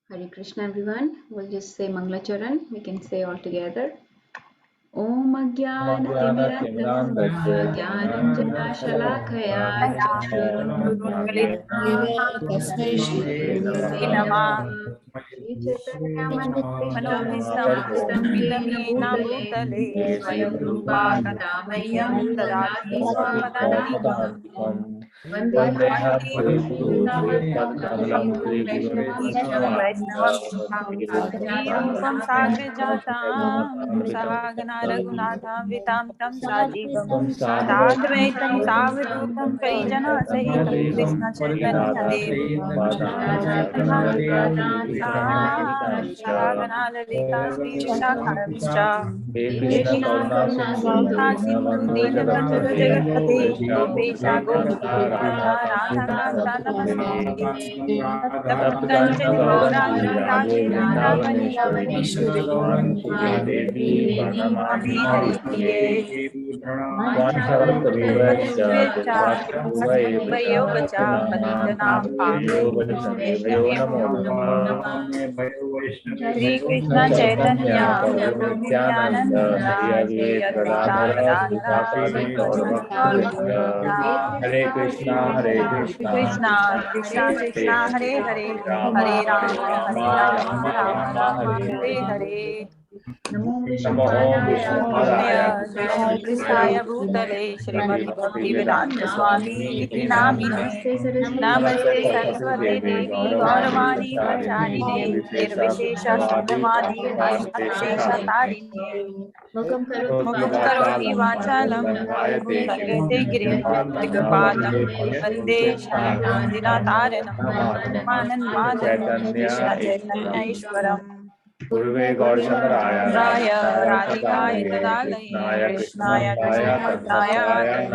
Hare Krishna everyone. We'll just say Manglacharan. We can say all together. Om Ajnana-Timirandasya Jnananjana-Shalakaya तस्मै Chakshurunmilitam श्रीगुरुवे Srinam नमः। Shri Chaitanya Manobishtam Staptam मनोभिष्टं Yena येन Bhutale भूतले Swayam स्वयं Rupa रूपा Kada कदा Mahyam मह्यं Dadati ददाति Swapadahantikam स्वपदान्तिकम् Vandeham वन्दे Guru वैष्णवं श्रीरूपं साग्रजातां सहागना रघुनाथान्वितां तं सजीवं साद्वैतं सावधूतं परिजनसहितं कृष्णचैतन्यदेव सहागना ललिता श्रीविशाखाश्च Krishna Karuna Sindhu करुणा सिन्धु दीनबन्धु जगत्पते गोपेशा गोपीनाथ राधा कान्ता नमस्तुते तप्त कंचन गौरांगी राधे वृंदावनेश्वरी देवी नमामि हरिप्रिये वाञ्छाकल्पतरुभ्यश्च कृपयो च पतितनां कृष्णेभ्यो नमो नमः। श्री कृष्ण चैतन्य प्रभु प्रभु नित्यानन्द नित्यानंद श्री श्री अद्वैत अद्वैता गदाधर गदाधरा श्रीवासादि श्रीवासादि गौरभक्तश्च। गौरभक्तवृंदा हरे कृष्णा कृष्णा कृष्णा कृष्णा हरे हरे हरे राम राम राम राम राम राम हरे हरे हरे। हरे Namo नमो Vishnupadaya विष्णुपदाय कृष्णाय भूतले श्रीमद् भक्तिवेदांत स्वामी इति नामिने Namaste Saraswati नमस्ते Deve सरस्वती देवी गौरवाणी प्रचारिणे निर्विशेष शून्यवादी पाश्चात्य तारिणे मुक्त करोति वाचालं पङ्कते गिरिं त्रिकृपादं वन्दे शान्तिनाथारणं परमानन्द माधवं कृष्ण चैतन्य ईश्वरम् गुरुवे गौरचंद्राय राय राधिकाय राधिकाय तदालये कृष्णाय कृष्णाय कृष्णभक्ताय कृष्णभक्ताय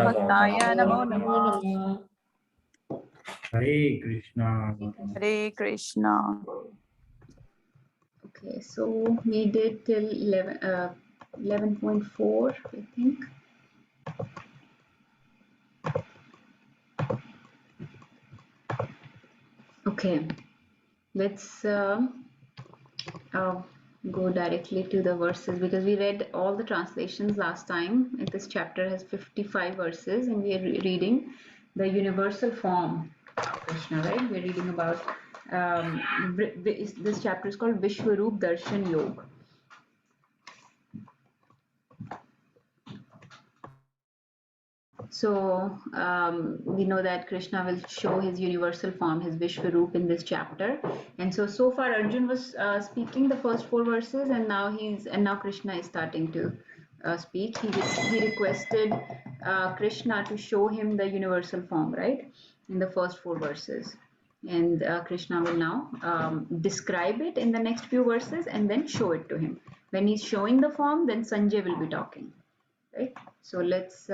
नमो भक्ताय नमः। नमो नमः। हरे कृष्णा। हरे Krishna. Okay, so we did till 11.4, I think. Okay, let's go directly to the verses because we read all the translations last time. And this chapter has 55 verses, and we are reading the universal form of Krishna, right? We're reading about this chapter is called Vishwaroop Darshan Yoga. So we know that Krishna will show his universal form, his Vishwaroop in this chapter. And so far Arjun was speaking the first four verses, and now Krishna is starting to speak. He requested Krishna to show him the universal form, right, in the first four verses. And Krishna will now describe it in the next few verses and then show it to him. When he's showing the form, then Sanjay will be talking, right? So let's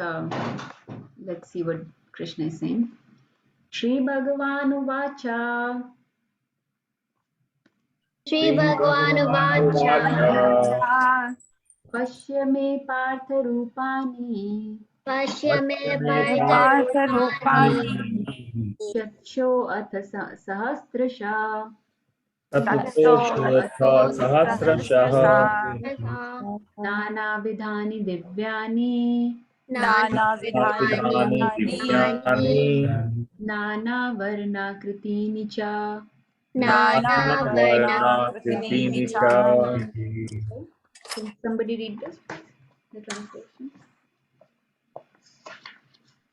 see what Krishna is saying. Shri Bhagavan Uvacha श्रीभगवानुवाच Pashya me Partha Rupani पश्य मे पार्थरूपाणि भरतरूपाणि Chaksho Atha Sahasrasha ततोऽथ सहस्रशः सहस्रशः Nana Vidhani Divyani नानाविधानि नानाविधानि दिव्यानि दिव्यानि Nana Varna Kritini Cha. नानावर्णाकृतीनि नानावर्णाकृतीनि च। च। Can somebody read this, the translation?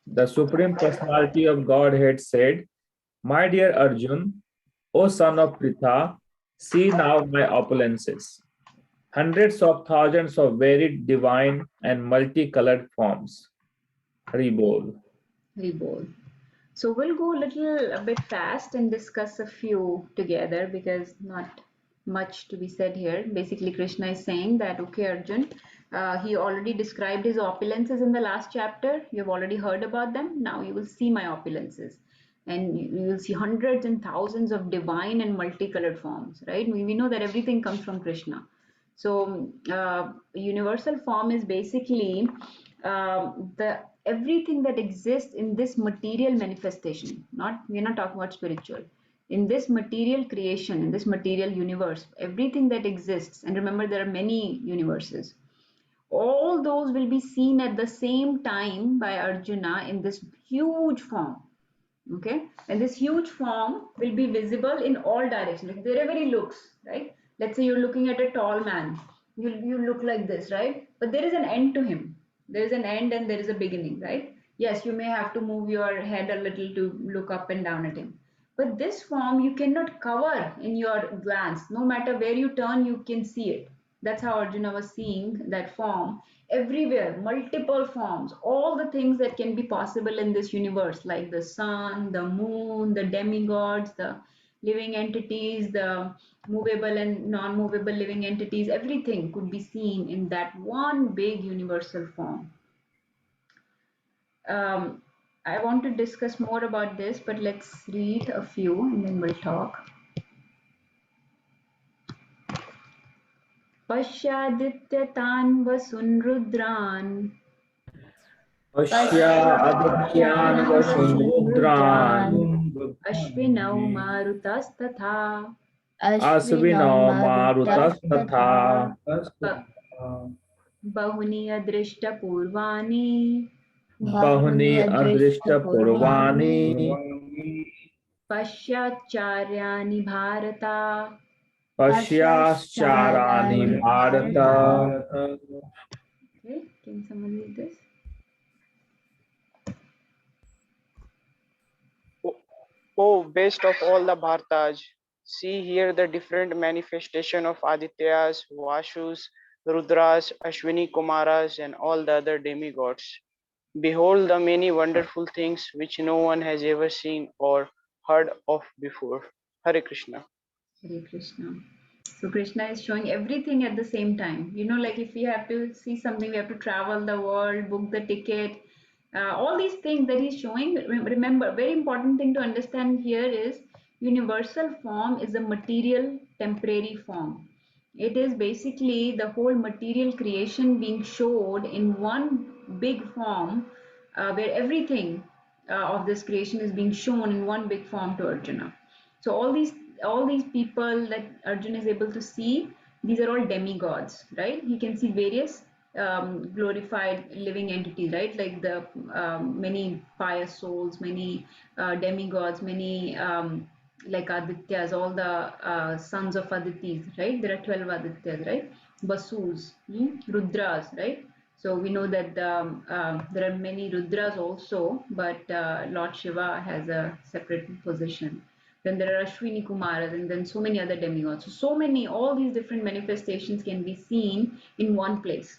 The Supreme Personality of Godhead said, "My dear Arjun, O son of Pritha, see now my opulences. Hundreds of thousands of varied divine and multicolored forms." Haribol. Rebol. So we'll go a bit fast and discuss a few together because not much to be said here. Basically, Krishna is saying that, okay, Arjun, he already described his opulences in the last chapter. You've already heard about them. Now you will see my opulences. And you will see hundreds and thousands of divine and multicolored forms, right? We know that everything comes from Krishna. So, universal form is basically the everything that exists in this material manifestation. Not we're not talking about spiritual. in this material creation, in this material universe, everything that exists, and remember there are many universes, all those will be seen at the same time by Arjuna in this huge form. Okay, and this huge form will be visible in all directions, like wherever he looks, right? Let's say you're looking at a tall man, you look like this, right? But there is an end to him. There is an end and there is a beginning, right? Yes, you may have to move your head a little to look up and down at him, but this form you cannot cover in your glance. No matter where you turn, you can see it. That's how Arjuna was seeing that form everywhere, multiple forms, all the things that can be possible in this universe, like the sun, the moon, the demigods, the living entities, the movable and non-movable living entities, everything could be seen in that one big universal form. um, I want to discuss more about this, but let's read a few and then we'll talk. Pashyadityataan vasun rudran Pashya adityan vasundran Ashvinau marutastatha asvino marutastatha ba- bahuni adrishta purvani bahuni adrishta purvani pasyacharyani bharata. pasyascharani bharata. Okay, can someone read this? O best of all the Bhartas, see here the different manifestation of Adityas, Vashus, Rudras, Ashwini Kumaras, and all the other demigods. Behold the many wonderful things which no one has ever seen or heard of before. Hare Krishna. Hare Krishna. So Krishna is showing everything at the same time. You know, like if we have to see something, we have to travel the world, book the ticket, all these things that he's showing. Remember, very important thing to understand here is universal form is a material temporary form. It is basically the whole material creation being showed in one big form, where everything of this creation is being shown in one big form to Arjuna. So all these people that Arjuna is able to see, these are all demigods, right? He can see various glorified living entities, right? Like the many pious souls, many demigods, many like Adityas, all the sons of Aditis, right? There are 12 Adityas, right? Vasus, Rudras, right? So we know that there are many Rudras also, but Lord Shiva has a separate position. Then there are Ashwini Kumaras, and then so many other demigods. So many, all these different manifestations can be seen in one place.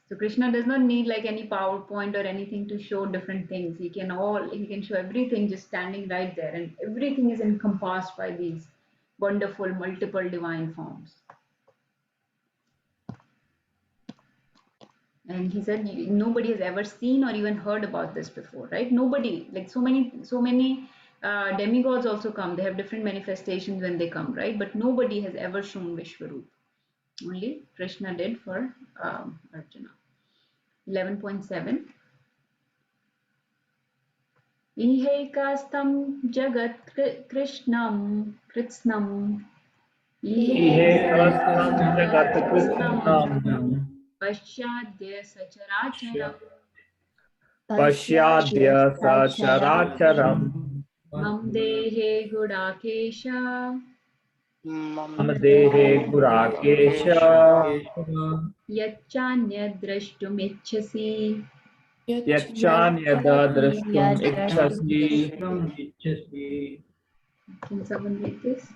So Krishna does not need like any PowerPoint or anything to show different things. He can show everything just standing right there, and everything is encompassed by these wonderful multiple divine forms. And he said nobody has ever seen or even heard about this before, right? Nobody, like so many demigods also come. They have different manifestations when they come, right? But nobody has ever shown Vishwaroop. Only Krishna did for Arjuna. 11.7. Ihaikastam jagat kritsnam Ihe kastam jagat Kritsnam krishnam Pasyadya Sacharacharam pashyadya sacharacharam Mam Dehe Gudakesha dehe gurakesha Yachanya Drashtumicchasi. yachanyada drashtum ikshasi. Can someone read this?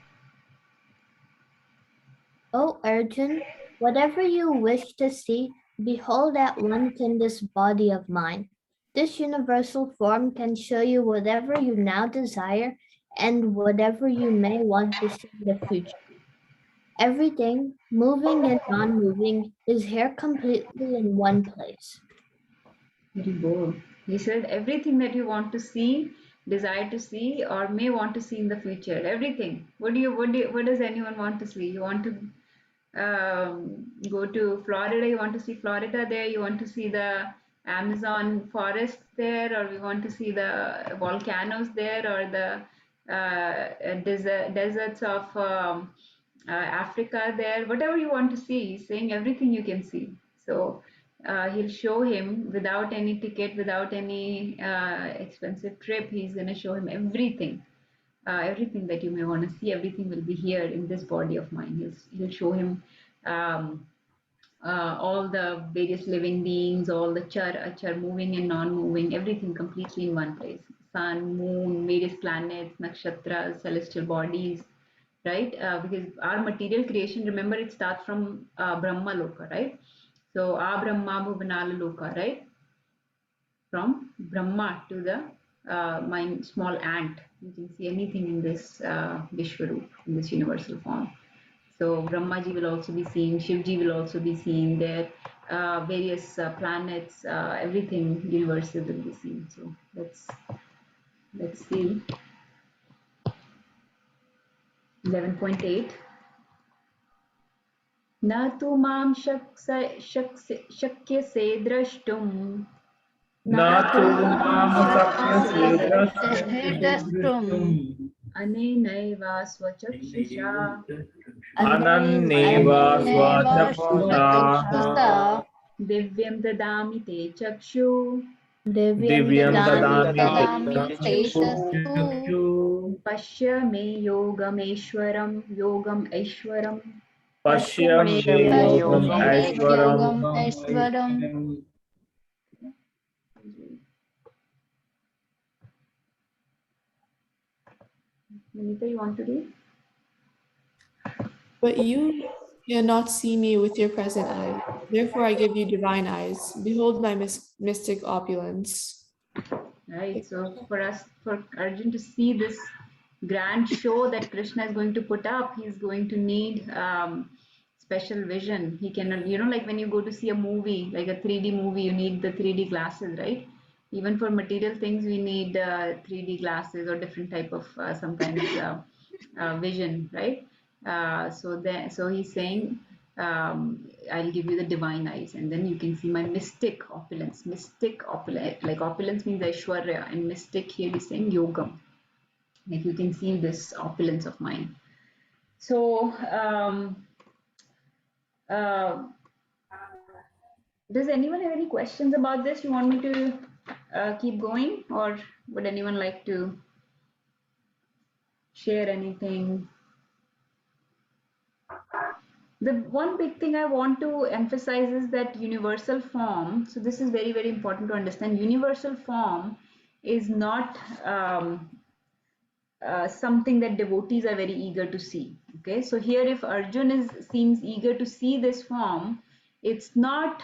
O Arjun, whatever you wish to see, behold at once in this body of mine. This universal form can show you whatever you now desire and whatever you may want to see in the future. Everything, moving and non-moving, is here completely in one place. Very bold. He said everything that you want to see, desire to see, or may want to see in the future. Everything. What does anyone want to see? You want to go to Florida, you want to see Florida there, you want to see the Amazon forest there, or you want to see the volcanoes there, or the deserts of Africa there, whatever you want to see. He's saying everything you can see. So he'll show him without any ticket, without any expensive trip. He's going to show him everything. Everything that you may want to see, everything will be here in this body of mine. He'll show him um, all the various living beings, all the char moving and non-moving, everything completely in one place. Sun, moon, various planets, nakshatras, celestial bodies, right? Because our material creation, remember, it starts from Brahma Loka, right? So, Brahma Bhuvanala Loka, right? From Brahma to the mind, small ant. You can see anything in this Vishwaroop, in this universal form. So Brahmaji will also be seen, Shivji will also be seen there, various planets, everything universal will be seen. So let's see. 11.8. न तु मां शक्यसे द्रष्टुम् न तु मां शक्यसे Drashtum. द्रष्टुम् अनेनैव स्वचक्षुषा अनन्येव स्वचक्षुषा दिव्यं ददामि ते चक्षु दिव्यं ददामि ते Tejastu. चक्षुः पश्य मे योगम् ऐश्वरम् पश्य मे योगम् ऐश्वरम् Yogam Aishwaram. Vinita, you want to read? But you cannot see me with your present eyes. Therefore, I give you divine eyes. Behold my mystic opulence. Right. So for Arjun to see this grand show that Krishna is going to put up, he's going to need special vision. He cannot, like when you go to see a movie, like a 3D movie, you need the 3D glasses, right? Even for material things, we need 3D glasses or different type of sometimes vision, right? So he's saying, I'll give you the divine eyes, and then you can see my mystic opulence. Mystic opulence, like opulence means Aishwarya, and mystic here he's saying yogam. Like you can see this opulence of mine. So, does anyone have any questions about this? You want me to keep going, or would anyone like to share anything? The one big thing I want to emphasize is that universal form. So this is very, very important to understand. Universal form is not something that devotees are very eager to see. Okay, so here if Arjun seems eager to see this form, it's not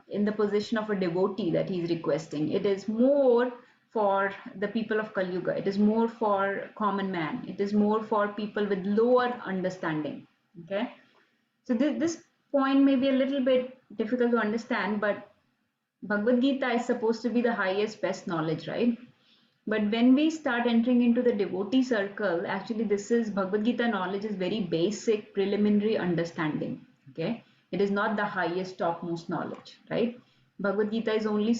in the position of a devotee that he's requesting. It is more for the people of Kali Yuga. It is more for common man. It is more for people with lower understanding. Okay. So this point may be a little bit difficult to understand, but Bhagavad Gita is supposed to be the highest, best knowledge, right? But when we start entering into the devotee circle, actually Bhagavad Gita knowledge is very basic, preliminary understanding. Okay, it is not the highest, topmost knowledge, right? Bhagavad Gita is only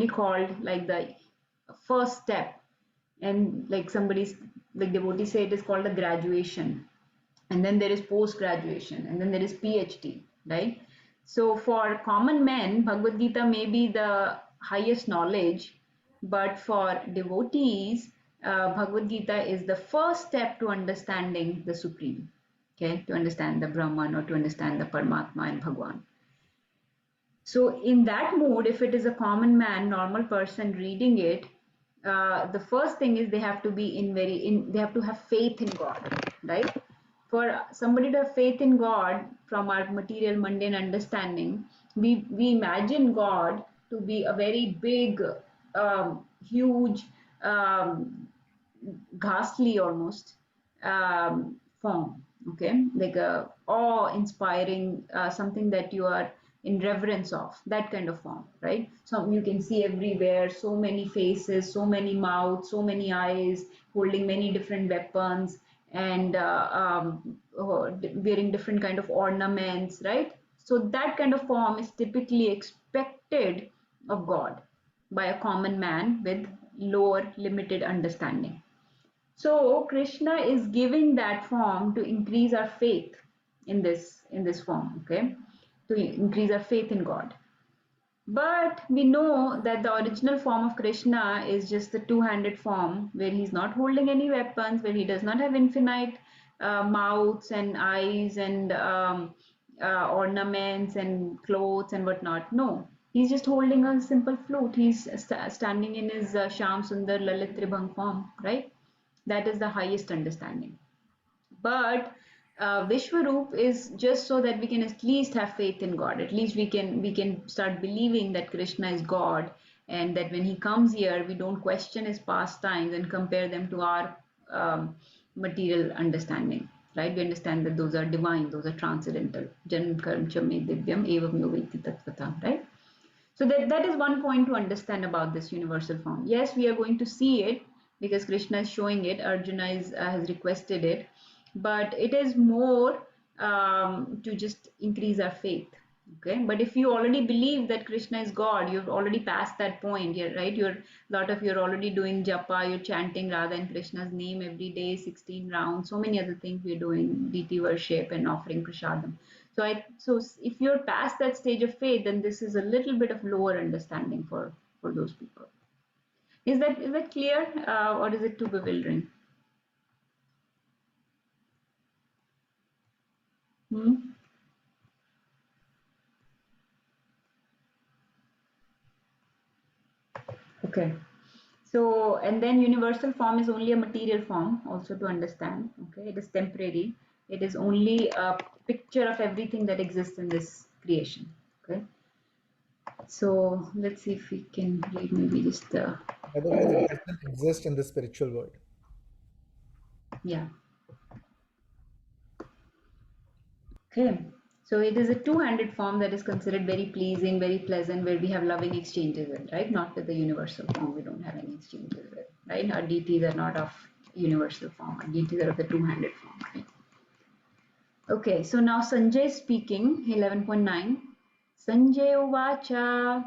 called like the first step, and like devotees say, it is called a graduation, and then there is post graduation, and then there is PhD, right? So for common men, Bhagavad Gita may be the highest knowledge, but for devotees, Bhagavad Gita is the first step to understanding the Supreme, okay, to understand the Brahman or to understand the Paramatma and Bhagwan. So in that mode, if it is a common man, normal person reading it, the first thing is they have to be they have to have faith in God, right? For somebody to have faith in God from our material mundane understanding, we imagine God to be a very big, huge, ghastly almost form, okay, like a awe-inspiring, something that you are in reverence of, that kind of form, right? So you can see everywhere so many faces, so many mouths, so many eyes, holding many different weapons, and wearing different kind of ornaments, right? So that kind of form is typically expected of God by a common man with lower limited understanding. So Krishna is giving that form to increase our faith in this form, okay? To increase our faith in God. But we know that the original form of Krishna is just the two-handed form where he's not holding any weapons, where he does not have infinite mouths and eyes and ornaments and clothes and whatnot. No, he's just holding a simple flute. He's standing in his Sham Sundar Lalit Tribhang form, right? That is the highest understanding. But Vishwaroop is just so that we can at least have faith in God. At least we can start believing that Krishna is God, and that when he comes here, we don't question his pastimes and compare them to our material understanding. Right? We understand that those are divine, those are transcendental. Janam karam cha me divyam evam yoveti tatvata. Right? So that is one point to understand about this universal form. Yes, we are going to see it because Krishna is showing it, Arjuna has requested it, but it is more to just increase our faith. Okay, but if you already believe that Krishna is God, you've already passed that point here, right? You're already doing japa, you're chanting Radha and Krishna's name every day, 16 rounds, so many other things we're doing, deity worship and offering prasadam. So if you're past that stage of faith, then this is a little bit of lower understanding for those people. Is that clear, or is it too bewildering? Hmm? Okay. So, and then universal form is only a material form, also to understand. Okay, it is temporary. It is only a picture of everything that exists in this creation. Okay. So let's see if we can read maybe just By the way, that doesn't exist in the spiritual world. yeah. Okay. So it is a two-handed form that is considered very pleasing, very pleasant, where we have loving exchanges with, right? Not with the universal form. We don't have any exchanges with, right? Our deities are not of universal form. Our deities are of the two-handed form, right? Okay. So now Sanjay is speaking, 11.9. Sanjay Uvacha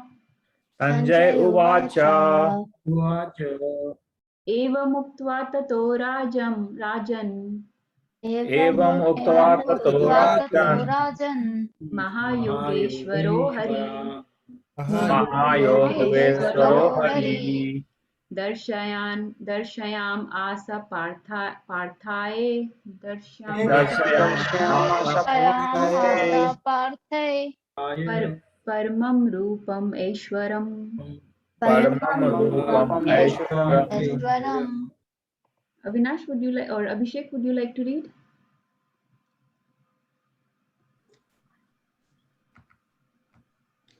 Sanjay Uvacha. Eva Muktva Tato Rajan Evam uktva tato rajan Rajan Mahayogeshwaro Hari Mahayogavesvaro Hari दर्शयाम आसा पार्थाय Darshayam asa Asa Parthe परमं रूपम ऐश्वरम. Paramam Rupam Aishwaram. Eswaram. Avinash, would you like, or Abhishek, would you like to read?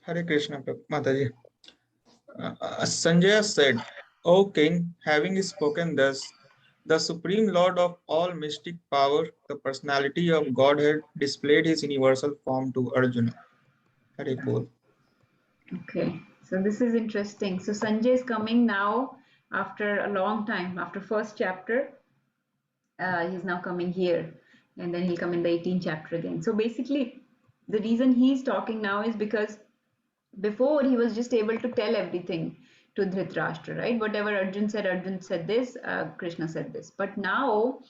Hare Krishna, Mataji. Sanjaya said, O king, having spoken thus, the supreme lord of all mystic power, the personality of Godhead, displayed his universal form to Arjuna. Hare Bol. Okay, so this is interesting. So Sanjay is coming now after a long time, after first chapter. He's now coming here, and then he'll come in the 18th chapter again. So basically, the reason he's talking now is because before he was just able to tell everything to Dhritarashtra, right? Whatever Arjun said this, Krishna said this. But now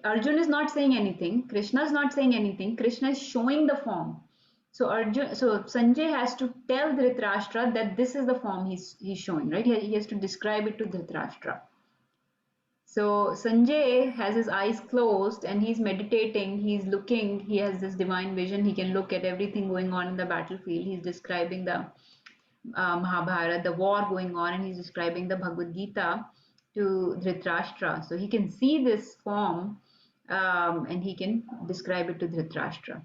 Arjun is not saying anything, Krishna is not saying anything, Krishna is showing the form. So Sanjay has to tell Dhritarashtra that this is the form he's showing, right? He has to describe it to Dhritarashtra. So Sanjay has his eyes closed and he's meditating, he's looking, he has this divine vision, he can look at everything going on in the battlefield. He's describing the Mahabharata, the war going on, and he's describing the Bhagavad Gita to Dhritarashtra. So he can see this form and he can describe it to Dhritarashtra.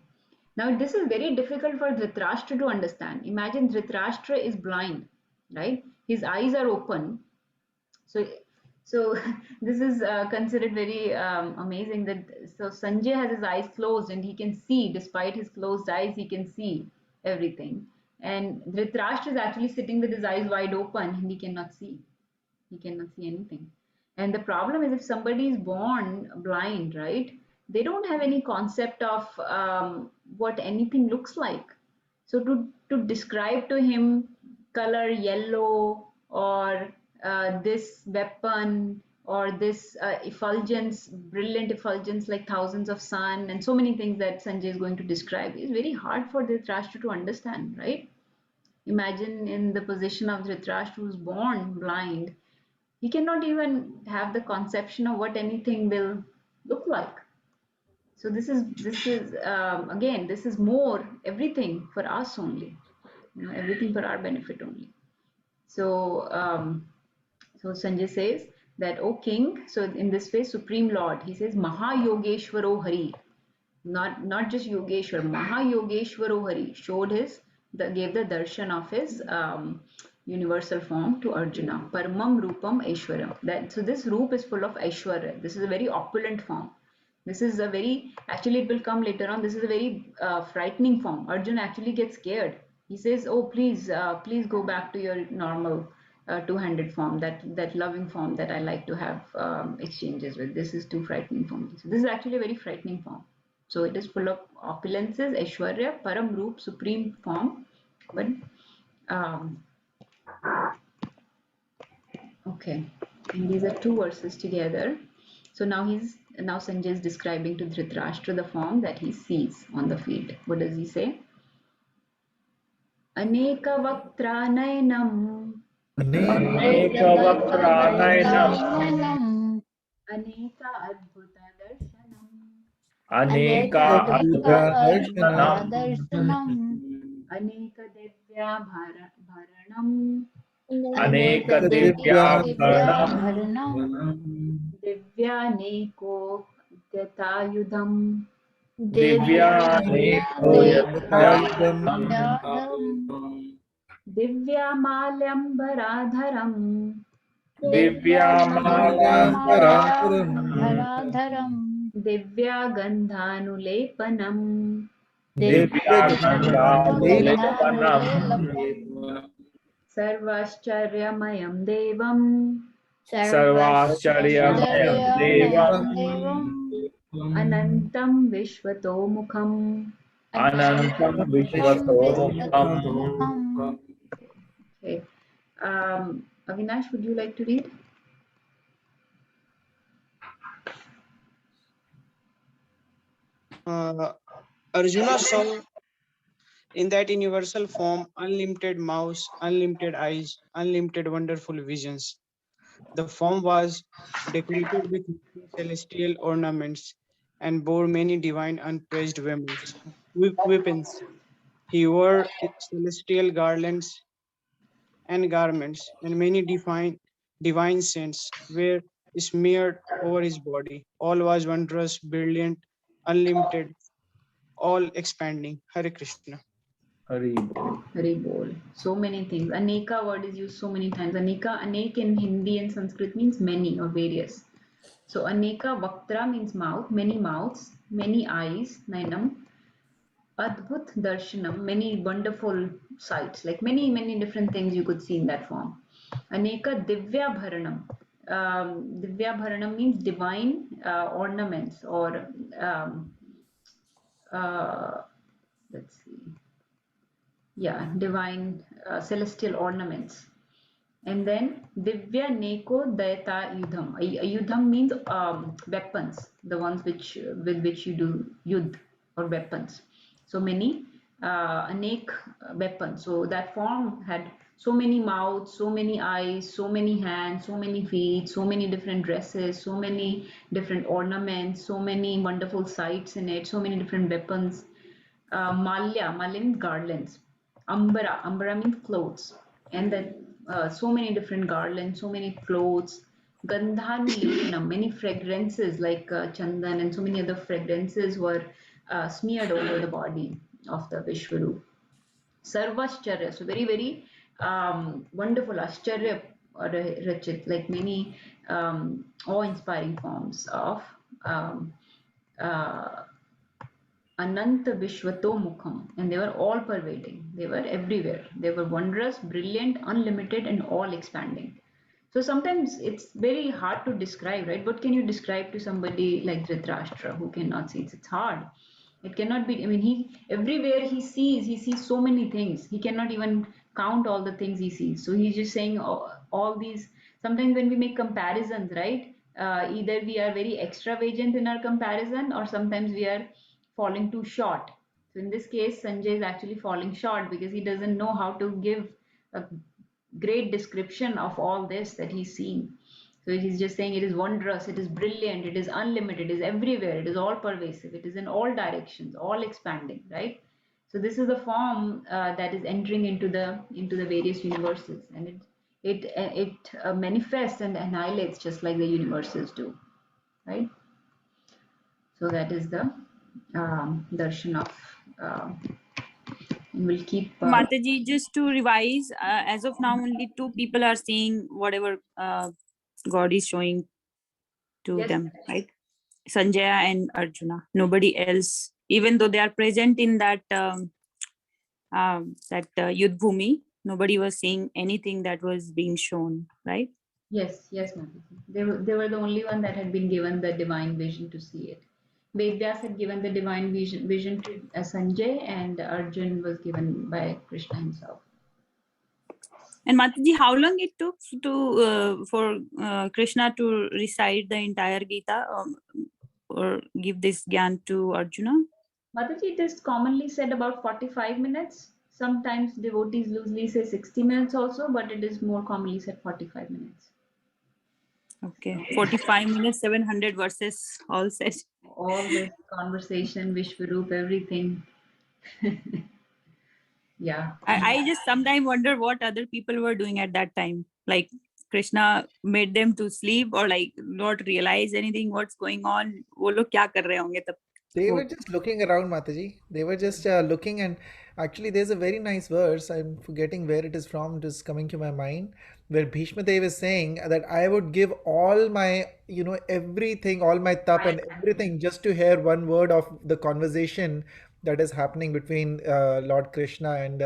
Now, this is very difficult for Dhritarashtra to understand. Imagine Dhritarashtra is blind, right? His eyes are open. So this is considered very amazing that so Sanjay has his eyes closed and he can see, despite his closed eyes, he can see everything. And Dhritarashtra is actually sitting with his eyes wide open and he cannot see. He cannot see anything. And the problem is if somebody is born blind, right? They don't have any concept of what anything looks like. So to describe to him color yellow or this weapon or this effulgence, brilliant effulgence like thousands of sun, and so many things that Sanjay is going to describe is very hard for Dhritarashtra to understand, right? Imagine in the position of Dhritarashtra, who's born blind. He cannot even have the conception of what anything will look like. So this is again, this is more everything for us only, everything for our benefit only. So so Sanjay says that, O king, so in this way, Supreme Lord, he says, Mahayogeshwaro Hari, not just Yogeshwar, Mahayogeshwaro Hari, gave the darshan of his universal form to Arjuna. Paramam Rupam Aishwarya. So this roop is full of Aishwarya. This is a very opulent form. This is a very, actually it will come later on, this is a very frightening form. Arjuna actually gets scared. He says, oh, please go back to your normal two-handed form, that loving form that I like to have exchanges with. This is too frightening for me. So this is actually a very frightening form. So it is full of opulences, Aishwarya, Param Roop, supreme form. But okay, and these are two verses together. So now Sanjay is describing to Dhritarashtra the form that he sees on the field. What does he say? Aneka Vaktranayam. Anekavaktranayanam. Aneka Adbhuta Darshanam. Aneka Darshanam. Aneka Divya Bharanam. Aneka Divyabharanam. Divyaneko Yatayudham. Divyaneko Divyamalyambaradharam. Divyamalyambaradharam. Divyagandhanulepanam. Divyagandhanulepanam. Sarvascharyamayam devam. Sarvascharyamayam devam. Anantam Vishwatomukham. Anantam Vishwatomukam. Okay. Avinash, would you like to read? Arjuna saw in that universal form unlimited mouths, unlimited eyes, unlimited wonderful visions. The form was decorated with celestial ornaments and bore many divine unpraised weapons. He wore celestial garlands and garments, and many divine scents were smeared over his body. All was wondrous, brilliant, unlimited, all expanding. Hare Krishna. Hari Bol. Hari Bol. So many things. Aneka word is used so many times. Anek in Hindi and Sanskrit means many or various. So Aneka Vaktra means mouth, many mouths, many eyes, Nainam. Adbhut Darshanam, many wonderful sights, like many different things you could see in that form. Aneka Divya Bharanam. Divya Bharanam means divine ornaments or let's see. Yeah, divine celestial ornaments. And then Divya Neko Dayata Yudham. Yudham means weapons, the ones with which you do yudh or weapons. So many Anek weapons. So that form had so many mouths, so many eyes, so many hands, so many feet, so many different dresses, so many different ornaments, so many wonderful sights in it, so many different weapons. Malya means garlands. Ambara means clothes. And then so many different garlands, so many clothes. Gandhanu many fragrances like chandan and so many other fragrances were smeared over the body of the Vishwarup. Sarvascharya, so very wonderful Ascharya or Rachit, like many awe-inspiring forms of uh, Ananta Vishwatomukham, and they were all pervading, they were everywhere, they were wondrous, brilliant, unlimited, and all expanding. So sometimes it's very hard to describe, right? What can you describe to somebody like Dhritarashtra who cannot see? It's hard. It cannot be. I mean, everywhere he sees so many things. He cannot even count all the things he sees. So he's just saying all these. Sometimes when we make comparisons, right? Either we are very extravagant in our comparison, or sometimes we are falling too short. So in this case, Sanjay is actually falling short because he doesn't know how to give a great description of all this that he's seeing. So he's just saying it is wondrous, it is brilliant, it is unlimited, it is everywhere, it is all pervasive, it is in all directions, all expanding, right? So this is the form that is entering into the various universes, and it manifests and annihilates just like the universes do, right? So that is the darshan of. We'll keep. Mataji, just to revise, as of now, only two people are seeing whatever God is showing to Yes. them, right? Sanjaya and Arjuna. Nobody else, even though they are present in that Yudh Bhumi, nobody was seeing anything that was being shown, right? Yes, yes, Mataji. They were the only one that had been given the divine vision to see it. Vedyas had given the divine vision to Sanjay, and Arjun was given by Krishna himself. And Mataji, how long it took to for Krishna to recite the entire Gita or give this gyan to Arjuna? Mataji, it is commonly said about 45 minutes. Sometimes devotees loosely say 60 minutes also, but it is more commonly said 45 minutes. Okay, 45 minutes, 700 verses, all said. All this conversation, Vishwaroop, everything. Yeah. I just sometimes wonder what other people were doing at that time. Like Krishna made them to sleep or like not realize anything, what's going on. वो लोग क्या कर रहे होंगे तब? They वो- were just looking around, Mataji. They were just looking, and actually, there's a very nice verse. I'm forgetting where it is from. It is coming to my mind, where Bhishma Dev is saying that I would give all my, everything, all my tap and everything, just to hear one word of the conversation that is happening between Lord Krishna and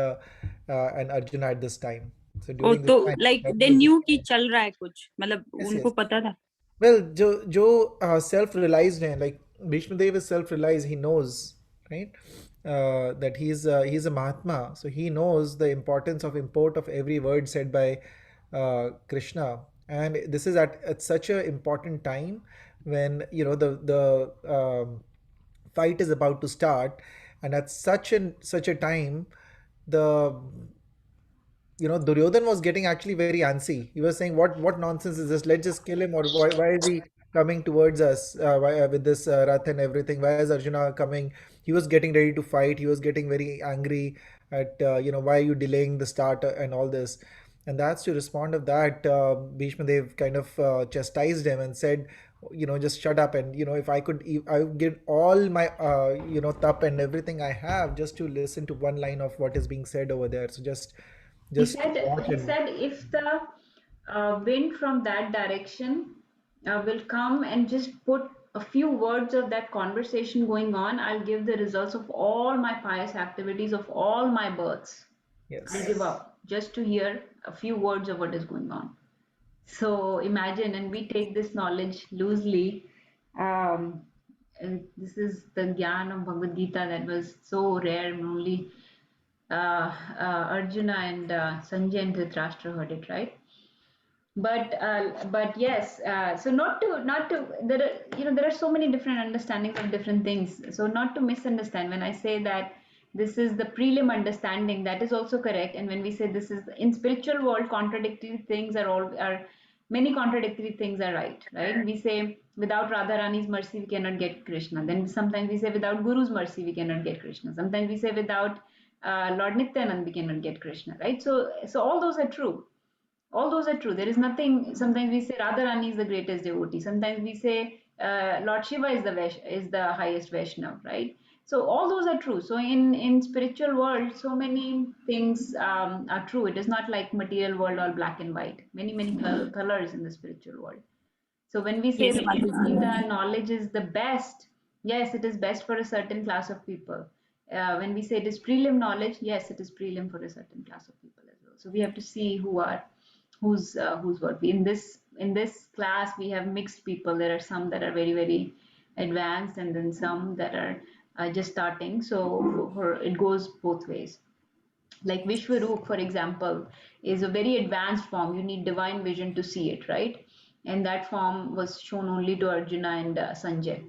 Arjuna at this time. So Oh, during this तो time, like that they was knew कि चल रहा है कुछ, मतलब yes, उनको yes. पता था. Well, जो self-realized है, like Bhishma Dev is self-realized. He knows, right, that he's a Mahatma, so he knows the importance of import of every word said by Krishna, and this is at such a important time when the fight is about to start, and at such a time, the Duryodhan was getting actually very antsy. He was saying, "What nonsense is this? Let's just kill him, or why is he coming towards us with this Rath and everything? Why is Arjuna coming?" He was getting ready to fight. He was getting very angry at why are you delaying the start and all this. And that's to respond of that. Bhishma Dev kind of chastised him and said, just shut up. And if I would give all my tap and everything I have just to listen to one line of what is being said over there. So He just said, watch he and said if the wind from that direction will come and just put a few words of that conversation going on, I'll give the results of all my pious activities of all my births. I'll yes. give up just to hear a few words of what is going on. So imagine, and we take this knowledge loosely. And this is the Gyan of Bhagavad Gita that was so rare, and only Arjuna and Sanjay and Dhritarashtra heard it, right? But yes, so not to there are there are so many different understandings of different things. So not to misunderstand when I say that this is the prelim understanding, that is also correct. And when we say this is in spiritual world, contradictory things are many contradictory things are right? We say without Radharani's mercy we cannot get Krishna. Then sometimes we say without Guru's mercy we cannot get Krishna. Sometimes we say without Lord Nityanand we cannot get Krishna, right? So all those are true. All those are true. There is nothing. Sometimes we say Radharani is the greatest devotee. Sometimes we say Lord Shiva is the highest Vaishnav, right? So all those are true. So in spiritual world, so many things are true. It is not like material world all black and white. Many colors in the spiritual world. So when we say Yes, the Mataji. Gita knowledge is the best, yes, it is best for a certain class of people. When we say it is prelim knowledge, yes, it is prelim for a certain class of people as well. So we have to see who's what. In this class we have mixed people. There are some that are very advanced, and then some that are just starting. So it goes both ways. Like Vishwaroop, for example, is a very advanced form. You need divine vision to see it, right? and that form was shown only to Arjuna and Sanjay.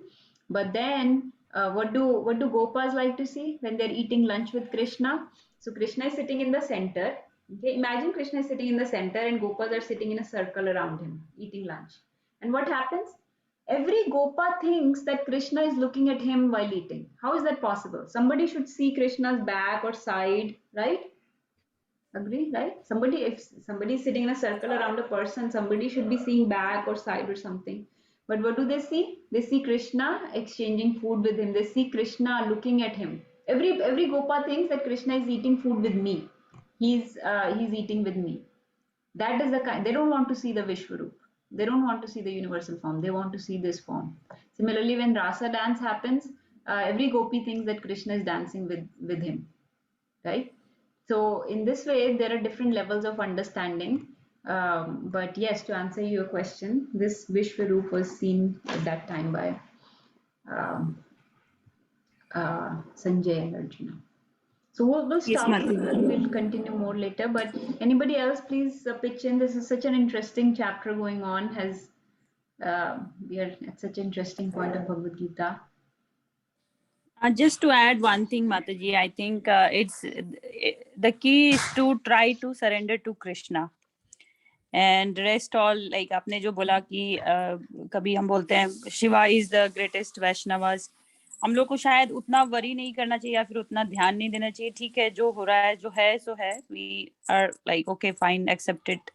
But then, what do Gopas like to see when they're eating lunch with Krishna? So Krishna is sitting in the center. Okay, imagine Krishna is sitting in the center and Gopas are sitting in a circle around him eating lunch. And what happens? Every Gopa thinks that Krishna is looking at him while eating. How is that possible? Somebody should see Krishna's back or side, right? Agree, right? Somebody, if somebody is sitting in a circle around a person, somebody should be seeing back or side or something. But what do they see? They see Krishna exchanging food with him. They see Krishna looking at him. Every Gopa thinks that Krishna is eating food with me. He's eating with me. That is the kind. They don't want to see the Vishwarup. They don't want to see the universal form. They want to see this form. Similarly, when Rasa dance happens, every gopi thinks that Krishna is dancing with him, right? So in this way, there are different levels of understanding. But yes, to answer your question, this Vishwarup was seen at that time by um, Sanjay and Arjuna. So we'll Yes, stop here. Mataji. We'll continue more later. But anybody else, please pitch in. This is such an interesting chapter going on. We are at such an interesting point of Bhagavad Gita. Just to add one thing, Mataji, I think the key is to try to surrender to Krishna. And rest all, like आपने जो बोला कि कभी हम बोलते हैं Shiva is the greatest Vaishnavas, हम लोग को शायद उतना वरी नहीं करना चाहिए या फिर उतना ध्यान नहीं देना चाहिए. ठीक है, जो हो रहा है जो है सो है, we are like okay fine, except it,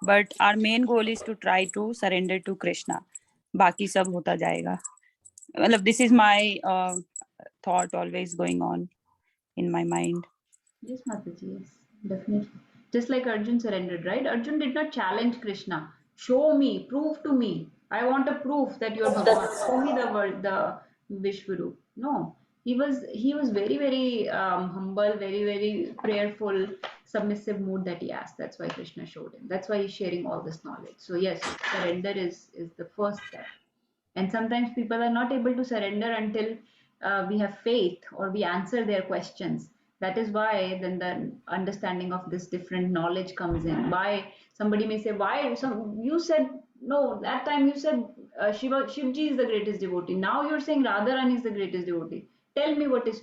but our main goal is to try to surrender to Krishna. बाकी सब होता जाएगा. मतलब this is my thought always going on in my mind. Yes, Mataji, yes, definitely. Just like Arjun surrendered, right? Arjun did not challenge Krishna. Show me, prove to me. I want a proof that you're Bhagavan. Show me the word, the Vishwarup. No, he was very, very humble, very, very prayerful, submissive mood that he asked. That's why Krishna showed him. That's why he's sharing all this knowledge. So yes, surrender is the first step. And sometimes people are not able to surrender until we have faith or we answer their questions. That is why then the understanding of this different knowledge comes in. Why somebody may say, why you said no, that time you said Shivji is the greatest devotee. Now you're saying Radharani is the greatest devotee. Tell me what is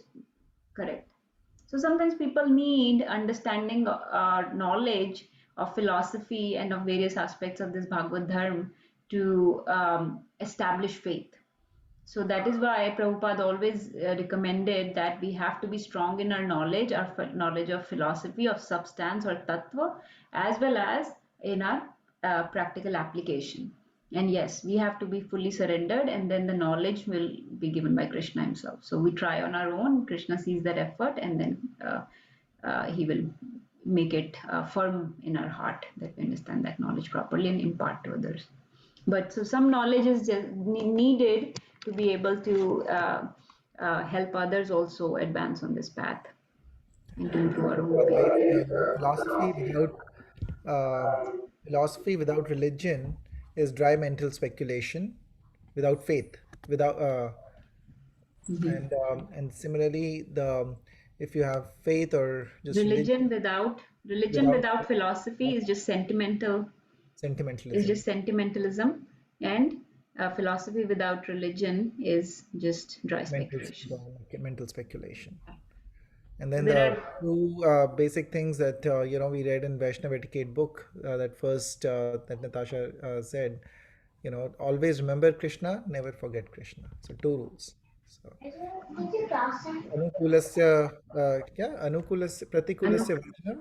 correct. So sometimes people need understanding, knowledge of philosophy and of various aspects of this Bhagavad Dharma to establish faith. So that is why Prabhupada always recommended that we have to be strong in our knowledge of philosophy, of substance or tattva, as well as in our practical application. And yes, we have to be fully surrendered, and then the knowledge will be given by Krishna himself. So we try on our own, Krishna sees that effort, and then he will make it firm in our heart that we understand that knowledge properly and impart to others. But so some knowledge is just needed to be able to help others also advance on this path and to improve our own Right. faith. Uh, philosophy without religion is dry mental speculation, without faith, without and similarly the if you have faith or just Religion without philosophy is just sentimentalism. sentimentalism, and philosophy without religion is just dry speculation. Mental speculation. And then There the are two basic things that we read in Vaishnav etiquette book, that first that Natasha said, always remember Krishna, never forget Krishna. So two rules. So अनुकूलस्य क्या अनुकूलस्य प्रतिकूलस्य वचनम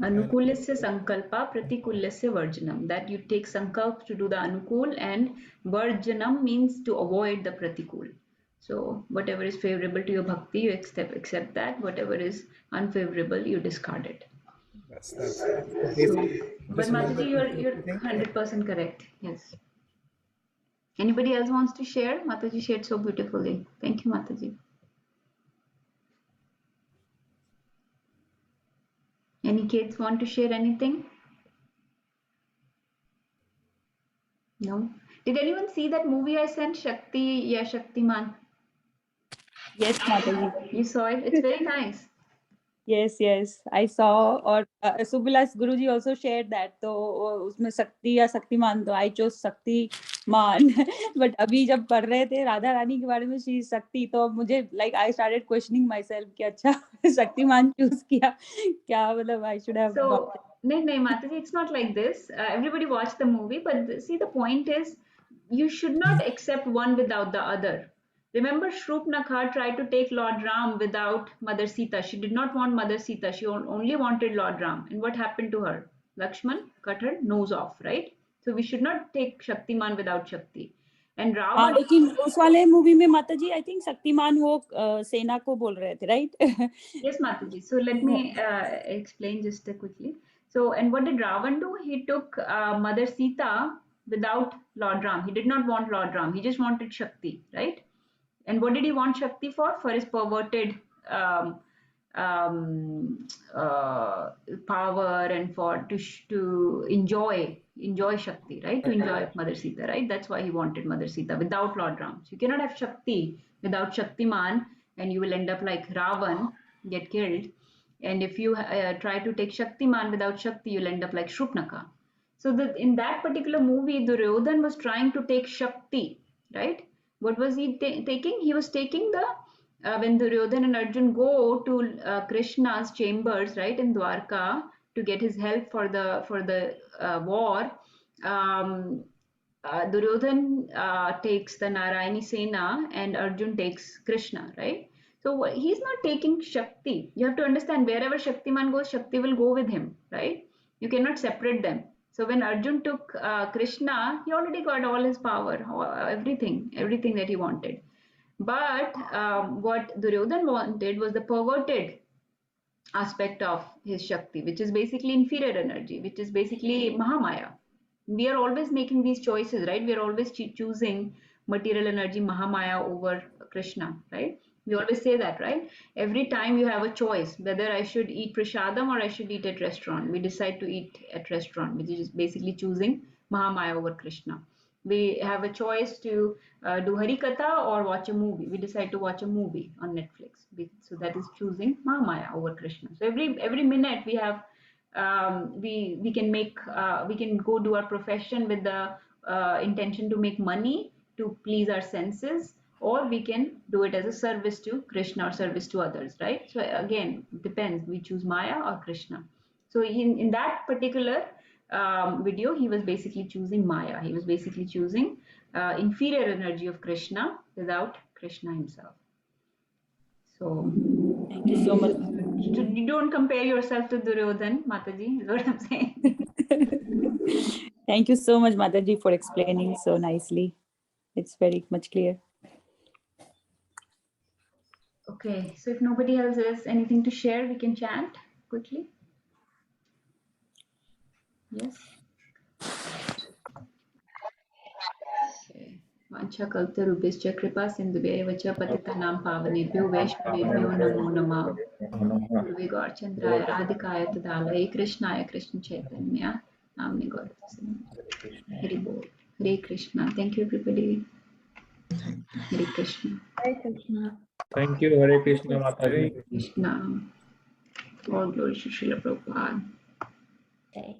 Anukulasya sankalpa pratikulasya varjanam. That you take sankalp to do the anukul, and varjanam means to avoid the pratikul. So whatever is favorable to your bhakti, you accept that. Whatever is unfavorable, you discard it. that's the So, basic. but Just remember Mataji, these you're two things. 100% correct. Yes. Anybody else wants to share? Mataji shared so beautifully. Thank you, Mataji. Any kids want to share anything? No. Did anyone see that movie I sent, Shakti Ya Shaktiman? Yes, Mataji. You saw it? It's very nice. Yes, I saw. और Subilas Guruji also shared that. तो उसमें शक्ति या शक्तिमान, तो I chose Shaktimaan. But अभी जब पढ़ रहे थे राधा रानी के बारे में श्री शक्ति, तो मुझे like I started questioning myself कि अच्छा शक्तिमान choose किया क्या, मतलब I should have So, gone. no, Mataji, it's not like this. Everybody watched the movie, but see, the point is, you should not accept one without the other. Remember, Shrupnakha tried to take Lord Ram without Mother Sita. She did not want Mother Sita. She only wanted Lord Ram. And what happened to her? Lakshman cut her nose off, right? So we should not take Shaktiman without Shakti. And हाँ, Ravan. लेकिन उस वाले movie में माता जी I think Shaktimaan वो सेना को बोल रहे थे, right? Yes, Mataji. So let me explain just quickly. So, and what did Ravan do? He took Mother Sita without Lord Ram. He did not want Lord Ram. He just wanted Shakti, right? And what did he want Shakti for? For his perverted um, um, uh, power and for to enjoy Shakti, right? To enjoy Mother Sita, right? That's why he wanted Mother Sita without Lord Ram. So you cannot have Shakti without Shaktiman, and you will end up like Ravan, get killed. And if you try to take Shaktiman without Shakti, you'll end up like Shrupnaka. So in that particular movie, Duryodhan was trying to take Shakti, right? What was he taking? He was taking the when Duryodhan and Arjun go to Krishna's chambers, right, in Dwarka to get his help for the war. Um, Duryodhan takes the Narayani Sena and Arjun takes Krishna, right? So he's not taking Shakti. You have to understand wherever Shaktiman goes, Shakti will go with him, right? You cannot separate them. So when Arjun took Krishna, he already got all his power, everything that he wanted. But what Duryodhan wanted was the perverted aspect of his Shakti, which is basically inferior energy, which is basically Mahamaya. We are always making these choices, right? We are always choosing material energy, Mahamaya over Krishna, right? We always say that, right? Every time you have a choice whether I should eat prasadam or I should eat at restaurant, we decide to eat at restaurant, which is basically choosing Mahamaya over Krishna. We have a choice to do Harikatha or watch a movie. We decide to watch a movie on Netflix. So that is choosing Mahamaya over Krishna. So every minute we have we can make we can go do our profession with the intention to make money to please our senses, or we can do it as a service to Krishna or service to others, right? So again, it depends. We choose Maya or Krishna. So in that particular video, he was basically choosing Maya. He was basically choosing inferior energy of Krishna without Krishna himself. So Thank you so much. you don't compare yourself to Duryodhan, Mataji, is what I'm saying. Thank you so much, Mataji, for explaining so nicely. It's very much clear. Okay, so if nobody else has anything to share, we can chant quickly. Yes. Okay. Vancha kaltarubhischa kripa sindhubheva cha patitanam pavanebhyo vaishnavebhyo namo namah. Gurve Gaurachandraya Radhikaya Tadalaya Krishnaya Krishna Chaitanya Namne Gauratasana. Hari Bol. Hare Krishna. Thank you everybody. Hare Krishna. Hare Krishna. Thank you, Hare Krishna Mataji. Krishna. All glory to Srila Prabhupada. Okay.